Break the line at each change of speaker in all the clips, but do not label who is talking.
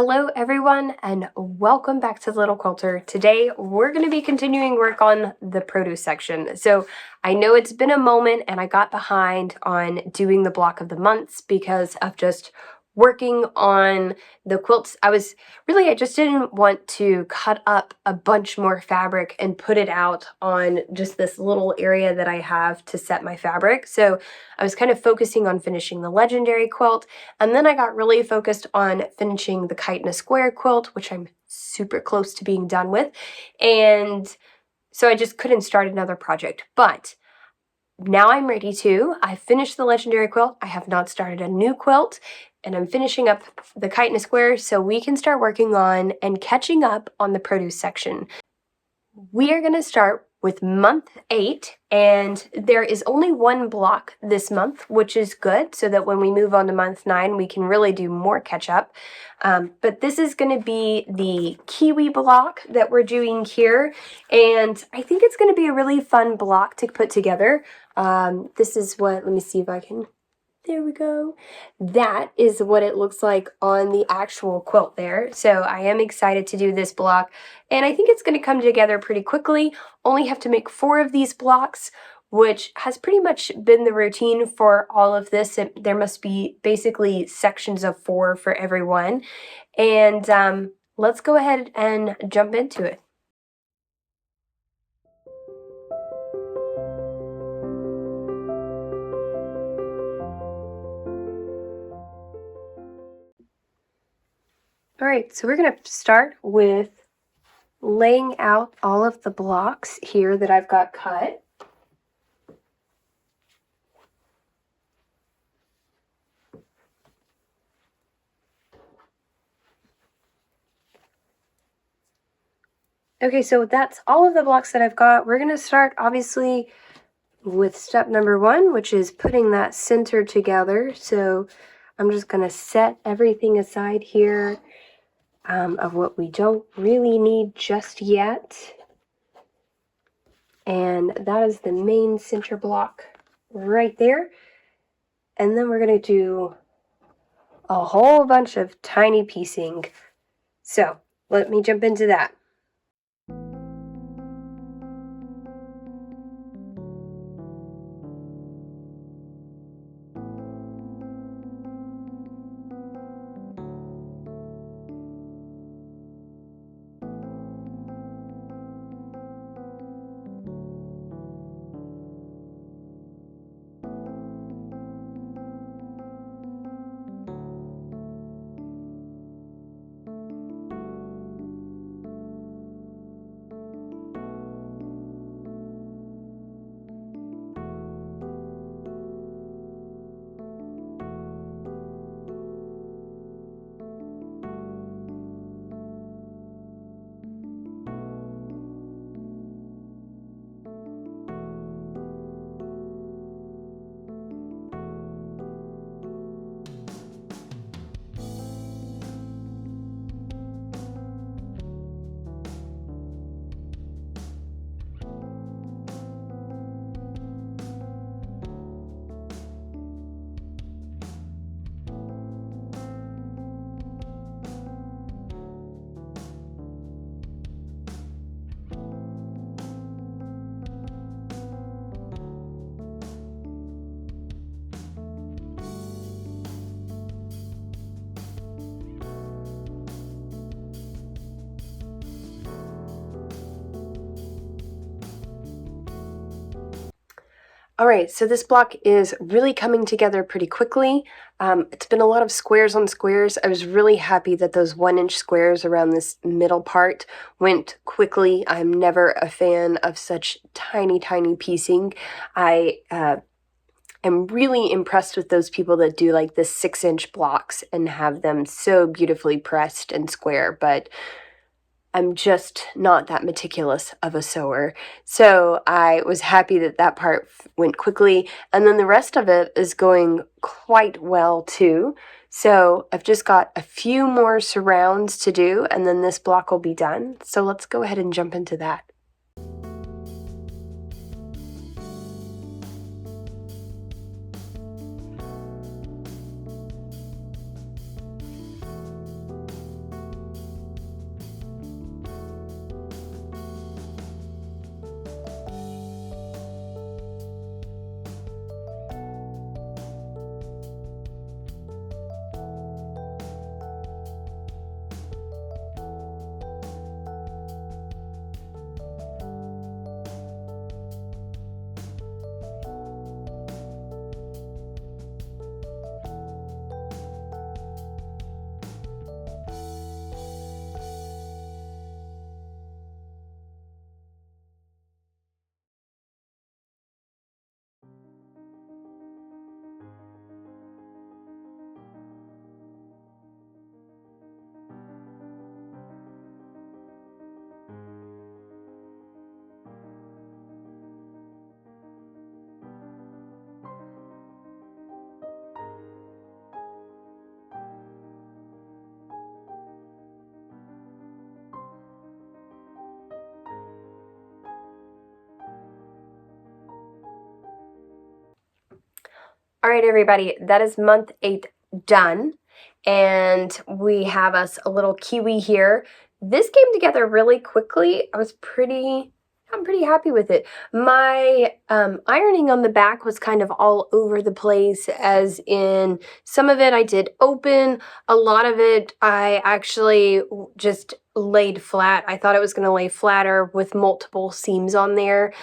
Hello everyone and welcome back to the Little Quilter. Today we're going to be continuing work on the produce section. So I know it's been a moment and I got behind on doing the block of the months because of just working on the quilts. I just didn't want to cut up a bunch more fabric and put it out on just this little area that I have to set my fabric. So I was kind of focusing on finishing the legendary quilt, and then I got really focused on finishing the kite in a square quilt, which I'm super close to being done with. And so I just couldn't start another project. But now I'm ready to. I finished the legendary quilt. I have not started a new quilt. And I'm finishing up the kite in a square so we can start working on and catching up on the produce section. We are going to start with month 8, and there is only one block this month, which is good, so that when we move on to month 9, we can really do more catch up. But this is going to be the Kiwi block that we're doing here, and I think it's going to be a really fun block to put together. This is what, let me see if I can... There we go. That is what it looks like on the actual quilt there. So I am excited to do this block, and I think it's going to come together pretty quickly. Only have to make 4 of these blocks, which has pretty much been the routine for all of this. There must be basically sections of 4 for every one. And let's go ahead and jump into it. All right, so we're going to start with laying out all of the blocks here that I've got cut. Okay, so that's all of the blocks that I've got. We're going to start, obviously, with step number 1, which is putting that center together. So I'm just going to set everything aside here of what we don't really need just yet. And that is the main center block right there. And then we're going to do a whole bunch of tiny piecing. So let me jump into that. All right, so this block is really coming together pretty quickly. It's been a lot of squares on squares. I was really happy that those 1-inch squares around this middle part went quickly. I'm never a fan of such tiny, tiny piecing. I am really impressed with those people that do like the 6-inch blocks and have them so beautifully pressed and square, but I'm just not that meticulous of a sewer. So I was happy that that part went quickly, and then the rest of it is going quite well too. So I've just got a few more surrounds to do, and then this block will be done. So let's go ahead and jump into that. All right, everybody, that is month 8 done. And we have us a little kiwi here. This came together really quickly. I'm pretty happy with it. My ironing on the back was kind of all over the place, as in some of it I did open, a lot of it I actually just laid flat. I thought it was going to lay flatter with multiple seams on there.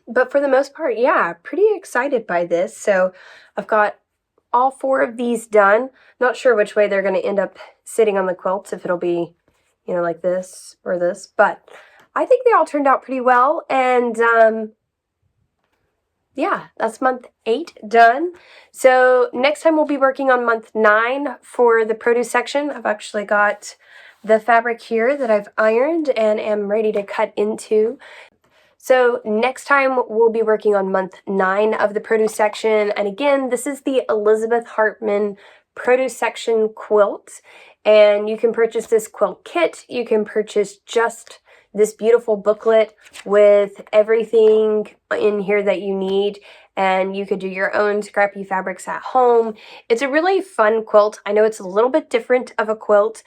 But for the most part, yeah, pretty excited by this. So I've got all 4 of these done. Not sure which way they're going to end up sitting on the quilts, if it'll be, like this or this. But I think they all turned out pretty well. And yeah, that's month 8 done. So next time we'll be working on month 9 for the produce section. I've actually got the fabric here that I've ironed and am ready to cut into. So next time we'll be working on month 9 of the produce section. And again, this is the Elizabeth Hartman Produce Section quilt. And you can purchase this quilt kit. You can purchase just this beautiful booklet with everything in here that you need. And you could do your own scrappy fabrics at home. It's a really fun quilt. I know it's a little bit different of a quilt,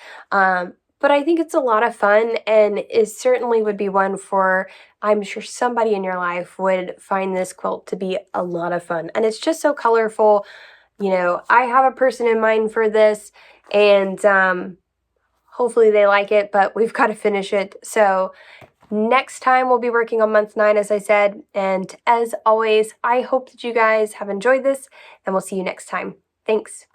but I think it's a lot of fun, and it certainly would be one for, I'm sure somebody in your life would find this quilt to be a lot of fun. And it's just so colorful. I have a person in mind for this, and hopefully they like it, but we've got to finish it. So next time we'll be working on month 9, as I said. And as always, I hope that you guys have enjoyed this, and we'll see you next time. Thanks.